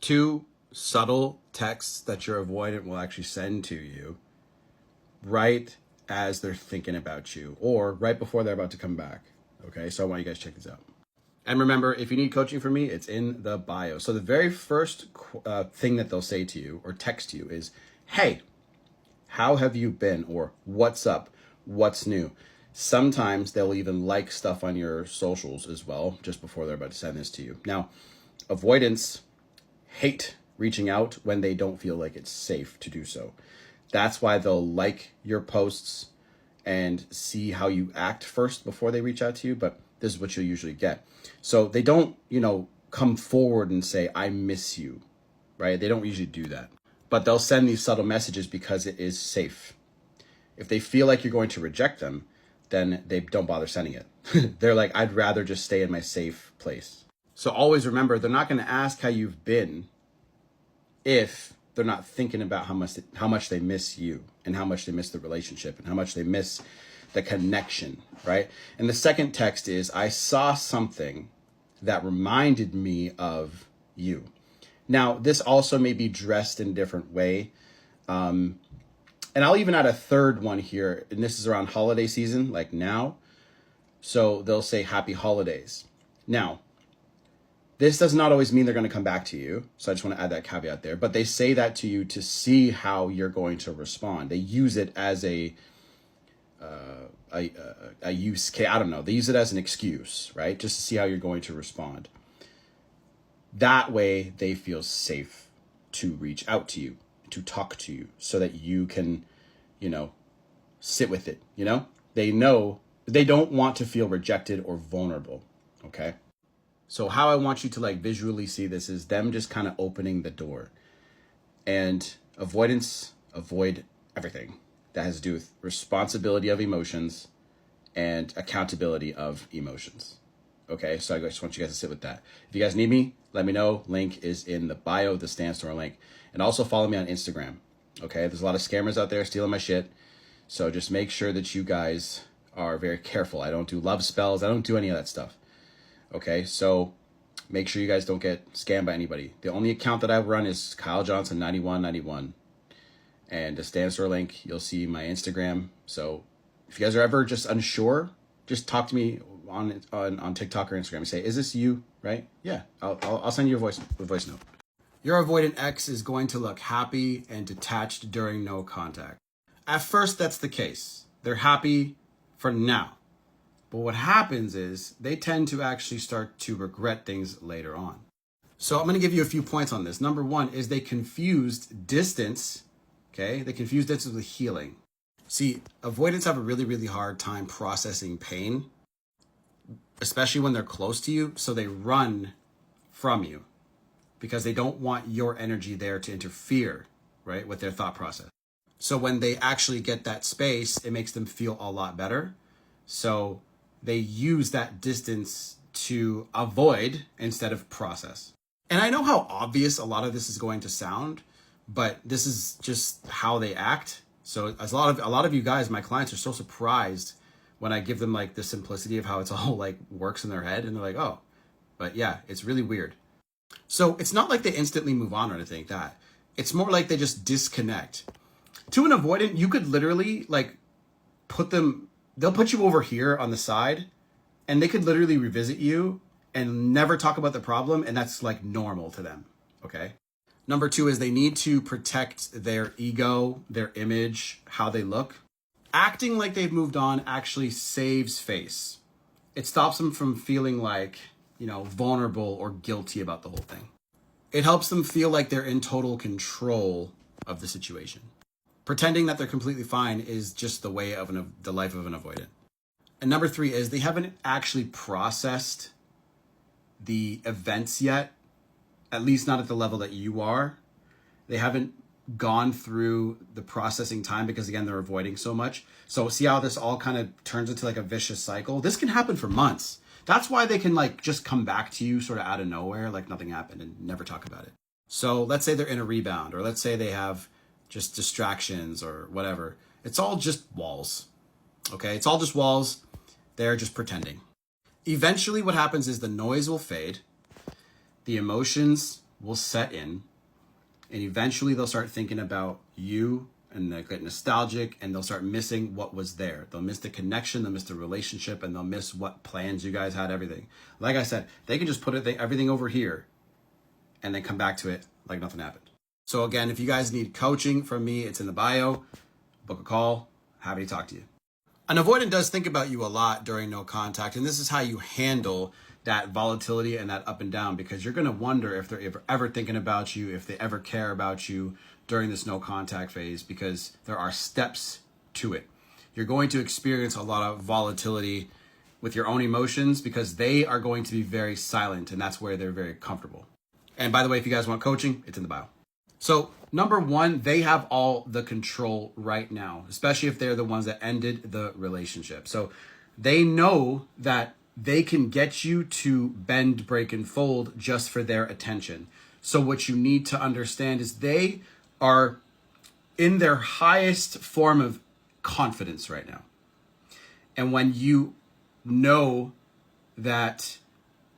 2 subtle texts that your avoidant will actually send to you right as they're thinking about you or right before they're about to come back. Okay, so I want you guys to check this out. And remember, if you need coaching from me, it's in the bio. So the very first thing that they'll say to you or text you is, hey, how have you been? Or what's up? What's new? Sometimes they'll even like stuff on your socials as well, just before they're about to send this to you. Now, avoidants hate reaching out when they don't feel like it's safe to do so. That's why they'll like your posts and see how you act first before they reach out to you. But this is what you'll usually get. So they don't, come forward and say, I miss you, right? They don't usually do that. But they'll send these subtle messages because it is safe. If they feel like you're going to reject them, then they don't bother sending it. They're like, I'd rather just stay in my safe place. So always remember, they're not going to ask how you've been if they're not thinking about how much they miss you and how much they miss the relationship and how much they miss the connection, right? And the second text is, I saw something that reminded me of you. Now, this also may be dressed in a different way. And I'll even add a third one here, and this is around holiday season, like now. So they'll say happy holidays. Now, this does not always mean they're going to come back to you. So I just want to add that caveat there. But they say that to you to see how you're going to respond. They use it as a use case. I don't know. They use it as an excuse, right? Just to see how you're going to respond. That way they feel safe to reach out to you, to talk to you, so that you can, sit with it. They know they don't want to feel rejected or vulnerable. Okay. So how I want you to visually see this is them just kind of opening the door. And avoidance, avoid everything that has to do with responsibility of emotions and accountability of emotions. Okay, so I just want you guys to sit with that. If you guys need me, let me know. Link is in the bio, the Stan Store link. And also follow me on Instagram. Okay, there's a lot of scammers out there stealing my shit. So just make sure that you guys are very careful. I don't do love spells. I don't do any of that stuff. Okay, so make sure you guys don't get scammed by anybody. The only account that I run is Kyle Johnson 9191. And the Stan Store link, you'll see my Instagram. So if you guys are ever just unsure, just talk to me on TikTok or Instagram and say, is this you, right? Yeah, I'll send you a voice note. Your avoidant ex is going to look happy and detached during no contact. At first, that's the case. They're happy for now. But what happens is they tend to actually start to regret things later on. So I'm going to give you a few points on this. Number 1 is they confused distance. Okay, they confuse distance with healing. See, avoidants have a really, really hard time processing pain, especially when they're close to you. So they run from you because they don't want your energy there to interfere, right, with their thought process. So when they actually get that space, it makes them feel a lot better. So they use that distance to avoid instead of process. And I know how obvious a lot of this is going to sound, but this is just how they act. So as a lot of you guys, my clients, are so surprised when I give them the simplicity of how it's all works in their head, and they're like, oh, but yeah, it's really weird. So it's not like they instantly move on or anything like that. It's more like they just disconnect. To an avoidant, you could literally they'll put you over here on the side, and they could literally revisit you and never talk about the problem, and that's normal to them. Okay. Number 2 is they need to protect their ego, their image, how they look. Acting like they've moved on actually saves face. It stops them from feeling vulnerable or guilty about the whole thing. It helps them feel like they're in total control of the situation. Pretending that they're completely fine is just the way of the life of an avoidant. And number 3 is they haven't actually processed the events yet. At least not at the level that you are. They haven't gone through the processing time because, again, they're avoiding so much. So see how this all kind of turns into a vicious cycle? This can happen for months. That's why they can just come back to you sort of out of nowhere, like nothing happened, and never talk about it. So let's say they're in a rebound, or let's say they have just distractions or whatever. It's all just walls. Okay? It's all just walls. They're just pretending. Eventually what happens is the noise will fade. The emotions will set in, and eventually they'll start thinking about you and they'll get nostalgic and they'll start missing what was there. They'll miss the connection, they'll miss the relationship, and they'll miss what plans you guys had, everything. Like I said, they can just put everything over here and then come back to it like nothing happened. So again, if you guys need coaching from me, it's in the bio. Book a call. Happy to talk to you. An avoidant does think about you a lot during no contact, and this is how you handle that volatility and that up and down, because you're going to wonder if they're ever thinking about you, if they ever care about you during this no contact phase, because there are steps to it. You're going to experience a lot of volatility with your own emotions because they are going to be very silent, and that's where they're very comfortable. And by the way, if you guys want coaching, it's in the bio. So number one, they have all the control right now, especially if they're the ones that ended the relationship. So they know that they can get you to bend, break, and fold just for their attention. So what you need to understand is they are in their highest form of confidence right now. And when you know that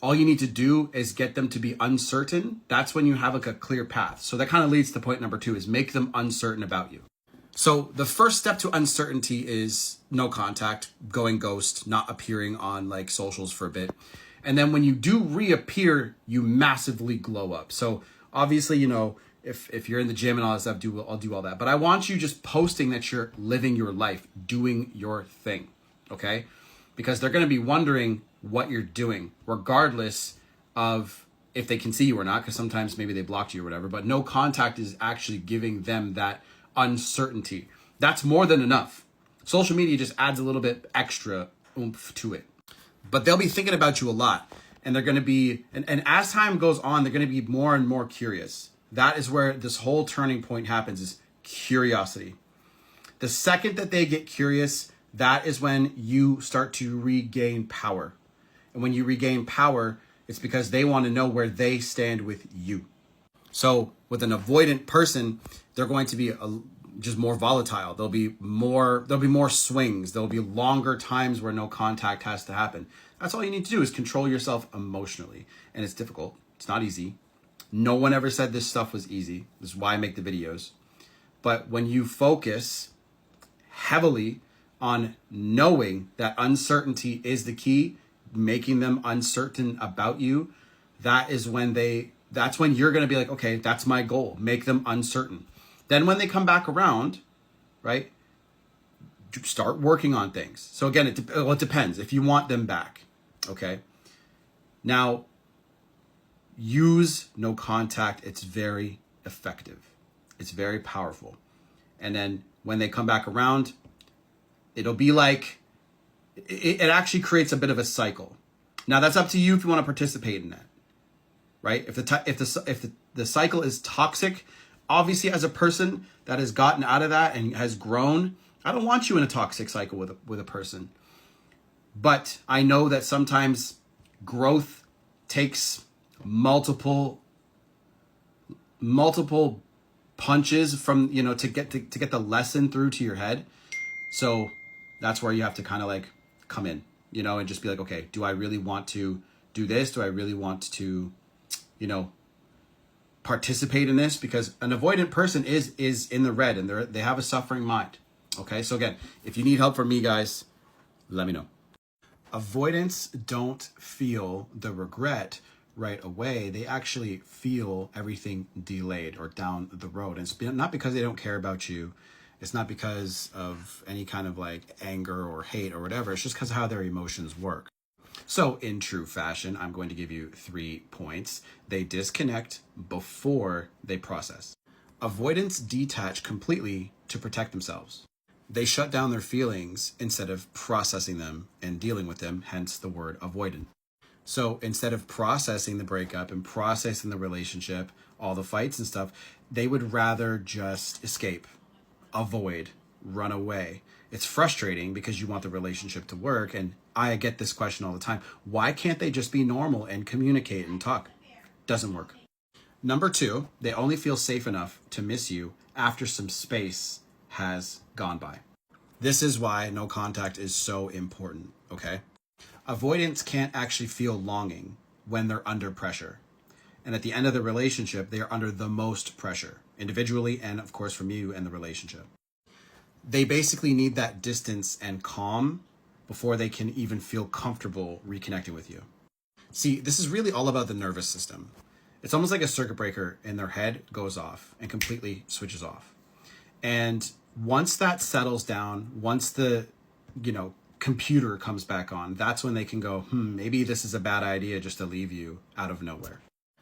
all you need to do is get them to be uncertain, that's when you have like a clear path. So that kind of leads to point number 2, is make them uncertain about you. So the first step to uncertainty is no contact, going ghost, not appearing on like socials for a bit. And then when you do reappear, you massively glow up. So obviously, if you're in the gym and all that stuff, I'll do all that. But I want you just posting that you're living your life, doing your thing, okay? Because they're going to be wondering what you're doing, regardless of if they can see you or not, because sometimes maybe they blocked you or whatever. But no contact is actually giving them that uncertainty. That's more than enough. Social media just adds a little bit extra oomph to it. But they'll be thinking about you a lot. And they're going to be, and as time goes on, they're going to be more and more curious. That is where this whole turning point happens, is curiosity. The second that they get curious, that is when you start to regain power. And when you regain power, it's because they want to know where they stand with you. So with an avoidant person, they're going to be just more volatile. There'll be more swings. There'll be longer times where no contact has to happen. That's all you need to do, is control yourself emotionally. And it's difficult. It's not easy. No one ever said this stuff was easy. This is why I make the videos. But when you focus heavily on knowing that uncertainty is the key, making them uncertain about you, that's when you're going to be like, okay, that's my goal. Make them uncertain. Then when they come back around, right, start working on things. So again, it depends if you want them back. Okay. Now, use no contact. It's very effective. It's very powerful. And then when they come back around, it'll be like, it actually creates a bit of a cycle. Now that's up to you if you want to participate in that, right? If the cycle is toxic, obviously as a person that has gotten out of that and has grown, I don't want you in a toxic cycle with a person. But I know that sometimes growth takes multiple punches from, to get the lesson through to your head. So that's where you have to kind of like come in, and just be like, okay, do I really want to do this? Do I really want to, participate in this? Because an avoidant person is in the red, and they have a suffering mind. Okay. So again, if you need help from me, guys, let me know. Avoidants don't feel the regret right away. They actually feel everything delayed or down the road. And it's not because they don't care about you. It's not because of any kind of like anger or hate or whatever. It's just because of how their emotions work. So in true fashion, I'm going to give you 3 points. They disconnect before they process. Avoidants detach completely to protect themselves. They shut down their feelings instead of processing them and dealing with them, hence the word avoidant. So instead of processing the breakup and processing the relationship, all the fights and stuff, they would rather just escape, avoid, run away. It's frustrating because you want the relationship to work. And I get this question all the time. Why can't they just be normal and communicate and talk? Doesn't work. Number 2, they only feel safe enough to miss you after some space has gone by. This is why no contact is so important, okay? Avoidants can't actually feel longing when they're under pressure. And at the end of the relationship, they are under the most pressure, individually and, of course, from you and the relationship. They basically need that distance and calm before they can even feel comfortable reconnecting with you. See, this is really all about the nervous system. It's almost like a circuit breaker in their head goes off and completely switches off. And once that settles down, once the, computer comes back on, that's when they can go, maybe this is a bad idea just to leave you out of nowhere.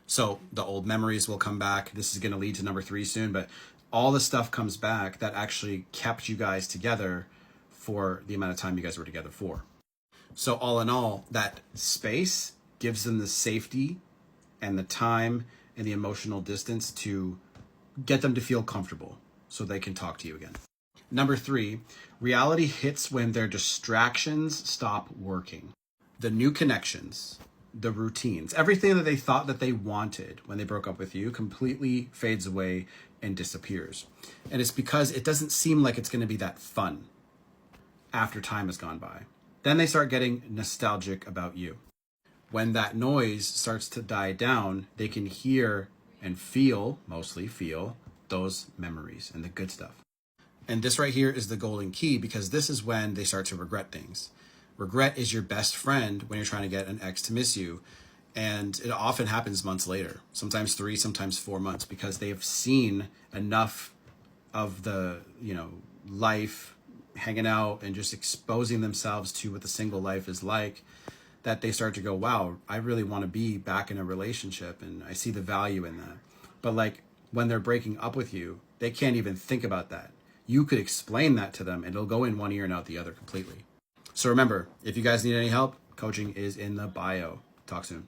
So the old memories will come back. This is going to lead to number 3 soon, but all the stuff comes back that actually kept you guys together for the amount of time you guys were together for. So all in all, that space gives them the safety and the time and the emotional distance to get them to feel comfortable so they can talk to you again. Number 3, reality hits when their distractions stop working. The new connections, the routines, everything that they thought that they wanted when they broke up with you completely fades away and disappears. And it's because it doesn't seem like it's going to be that fun after time has gone by. Then they start getting nostalgic about you. When that noise starts to die down, they can hear and feel, mostly feel, those memories and the good stuff. And this right here is the golden key, because this is when they start to regret things. Regret is your best friend when you're trying to get an ex to miss you. And it often happens months later, sometimes 3, sometimes 4 months, because they have seen enough of the, life, hanging out and just exposing themselves to what the single life is like, that they start to go, wow, I really want to be back in a relationship and I see the value in that. But when they're breaking up with you, they can't even think about that. You could explain that to them and it'll go in one ear and out the other completely. So remember, if you guys need any help, coaching is in the bio. Talk soon.